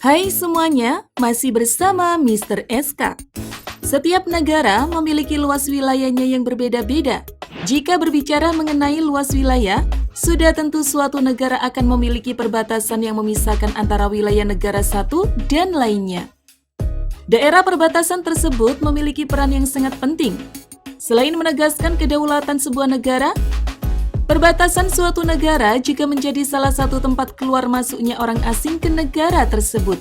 Hai semuanya, masih bersama Mr. SK. Setiap negara memiliki luas wilayahnya yang berbeda-beda. Jika berbicara mengenai luas wilayah, sudah tentu suatu negara akan memiliki perbatasan yang memisahkan antara wilayah negara satu dan lainnya. Daerah perbatasan tersebut memiliki peran yang sangat penting. Selain menegaskan kedaulatan sebuah negara, perbatasan suatu negara juga menjadi salah satu tempat keluar masuknya orang asing ke negara tersebut.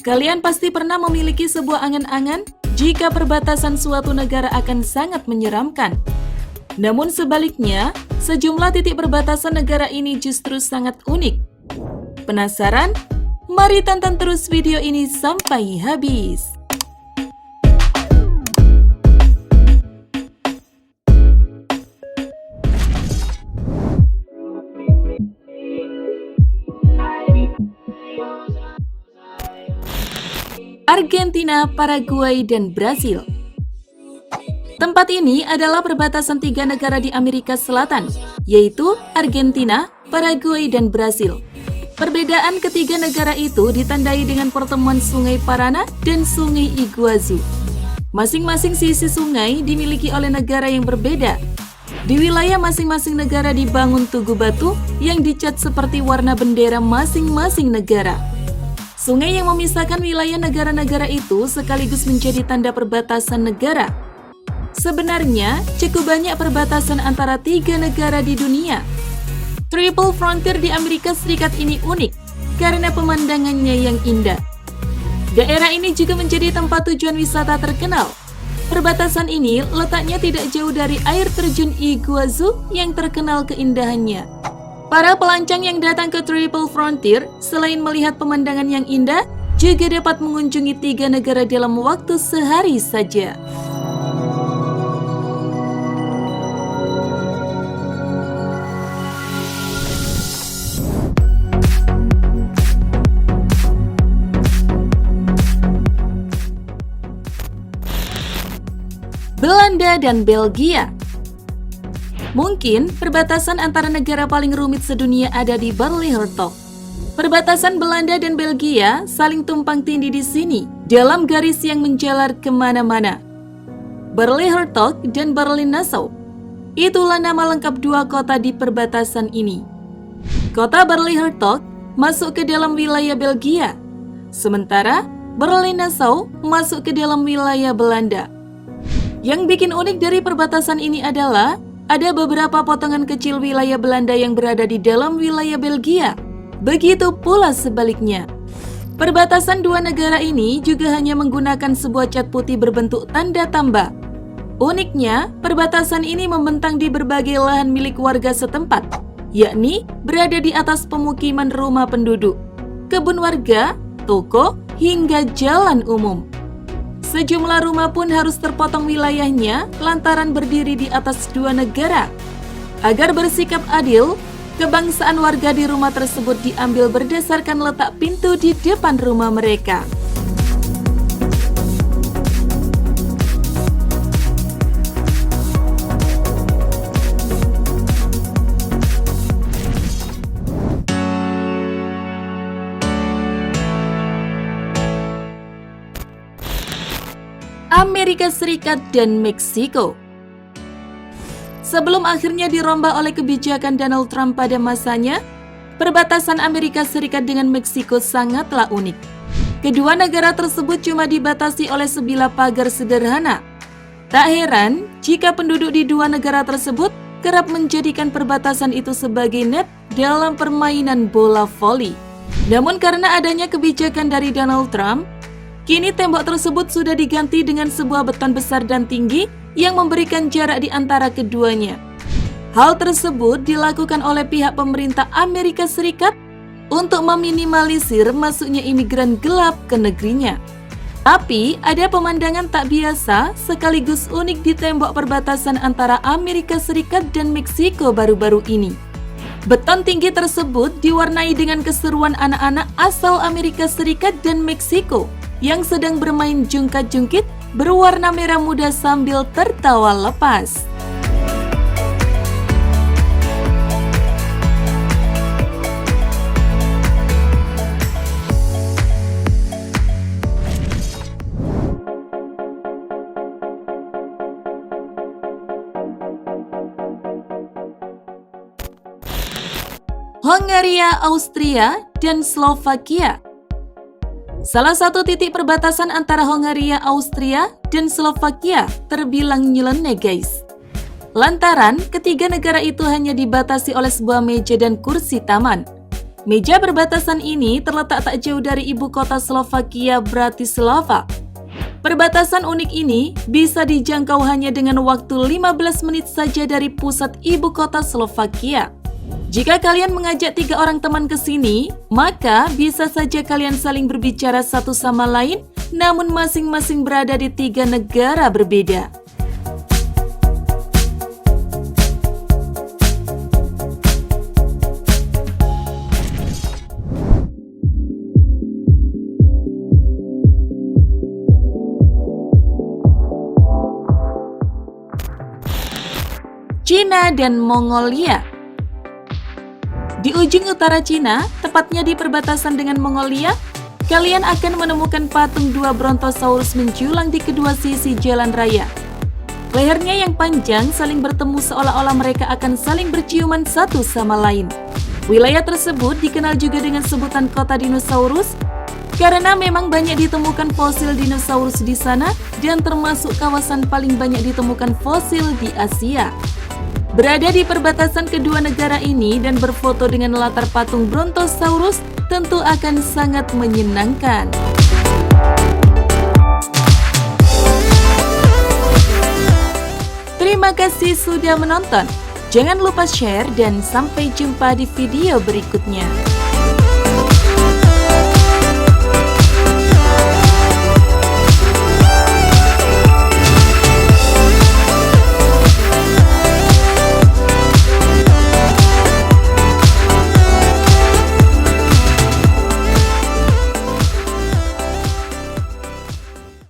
Kalian pasti pernah memiliki sebuah angan-angan jika perbatasan suatu negara akan sangat menyeramkan. Namun sebaliknya, sejumlah titik perbatasan negara ini justru sangat unik. Penasaran? Mari tonton terus video ini sampai habis. Argentina, Paraguay, dan Brasil. Tempat ini adalah perbatasan tiga negara di Amerika Selatan, yaitu Argentina, Paraguay, dan Brasil. Perbedaan ketiga negara itu ditandai dengan pertemuan Sungai Paraná dan Sungai Iguazu. Masing-masing sisi sungai dimiliki oleh negara yang berbeda. Di wilayah masing-masing negara dibangun tugu batu yang dicat seperti warna bendera masing-masing negara. Sungai yang memisahkan wilayah negara-negara itu sekaligus menjadi tanda perbatasan negara. Sebenarnya, cukup banyak perbatasan antara tiga negara di dunia. Triple Frontier di Amerika Serikat ini unik karena pemandangannya yang indah. Daerah ini juga menjadi tempat tujuan wisata terkenal. Perbatasan ini letaknya tidak jauh dari air terjun Iguazu yang terkenal keindahannya. Para pelancong yang datang ke Triple Frontier, selain melihat pemandangan yang indah, juga dapat mengunjungi tiga negara dalam waktu sehari saja. Belanda dan Belgia. Mungkin perbatasan antara negara paling rumit sedunia ada di Berly-Hertog. Perbatasan Belanda dan Belgia saling tumpang tindih di sini dalam garis yang menjalar kemana-mana. Berly-Hertog dan Berlin-Nassau. Itulah nama lengkap dua kota di perbatasan ini. Kota Berly-Hertog masuk ke dalam wilayah Belgia, sementara Berlin-Nassau masuk ke dalam wilayah Belanda. Yang bikin unik dari perbatasan ini adalah ada beberapa potongan kecil wilayah Belanda yang berada di dalam wilayah Belgia. Begitu pula sebaliknya. Perbatasan dua negara ini juga hanya menggunakan sebuah cat putih berbentuk tanda tambah. Uniknya, perbatasan ini membentang di berbagai lahan milik warga setempat, yakni berada di atas pemukiman rumah penduduk, kebun warga, toko, hingga jalan umum. Sejumlah rumah pun harus terpotong wilayahnya lantaran berdiri di atas dua negara. Agar bersikap adil, kebangsaan warga di rumah tersebut diambil berdasarkan letak pintu di depan rumah mereka. Amerika Serikat dan Meksiko. Sebelum akhirnya dirombak oleh kebijakan Donald Trump pada masanya, perbatasan Amerika Serikat dengan Meksiko sangatlah unik. Kedua negara tersebut cuma dibatasi oleh sebilah pagar sederhana. Tak heran jika penduduk di dua negara tersebut kerap menjadikan perbatasan itu sebagai net dalam permainan bola voli. Namun karena adanya kebijakan dari Donald Trump, kini tembok tersebut sudah diganti dengan sebuah beton besar dan tinggi yang memberikan jarak di antara keduanya. Hal tersebut dilakukan oleh pihak pemerintah Amerika Serikat untuk meminimalisir masuknya imigran gelap ke negerinya. Tapi ada pemandangan tak biasa sekaligus unik di tembok perbatasan antara Amerika Serikat dan Meksiko baru-baru ini. Beton tinggi tersebut diwarnai dengan keseruan anak-anak asal Amerika Serikat dan Meksiko yang sedang bermain jungkat-jungkit berwarna merah muda sambil tertawa lepas. Hongaria, Austria, dan Slovakia. Salah satu titik perbatasan antara Hongaria, Austria, dan Slovakia terbilang nyeleneh guys. Lantaran ketiga negara itu hanya dibatasi oleh sebuah meja dan kursi taman. Meja perbatasan ini terletak tak jauh dari ibu kota Slovakia, Bratislava. Perbatasan unik ini bisa dijangkau hanya dengan waktu 15 menit saja dari pusat ibu kota Slovakia. Jika kalian mengajak 3 orang teman ke sini, maka bisa saja kalian saling berbicara satu sama lain, namun masing-masing berada di 3 negara berbeda. Cina dan Mongolia. Di ujung utara Cina, tepatnya di perbatasan dengan Mongolia, kalian akan menemukan patung 2 Brontosaurus menjulang di kedua sisi jalan raya. Lehernya yang panjang saling bertemu seolah-olah mereka akan saling berciuman satu sama lain. Wilayah tersebut dikenal juga dengan sebutan kota dinosaurus, karena memang banyak ditemukan fosil dinosaurus di sana dan termasuk kawasan paling banyak ditemukan fosil di Asia. Berada di perbatasan kedua negara ini dan berfoto dengan latar patung Brontosaurus tentu akan sangat menyenangkan. Terima kasih sudah menonton. Jangan lupa share dan sampai jumpa di video berikutnya.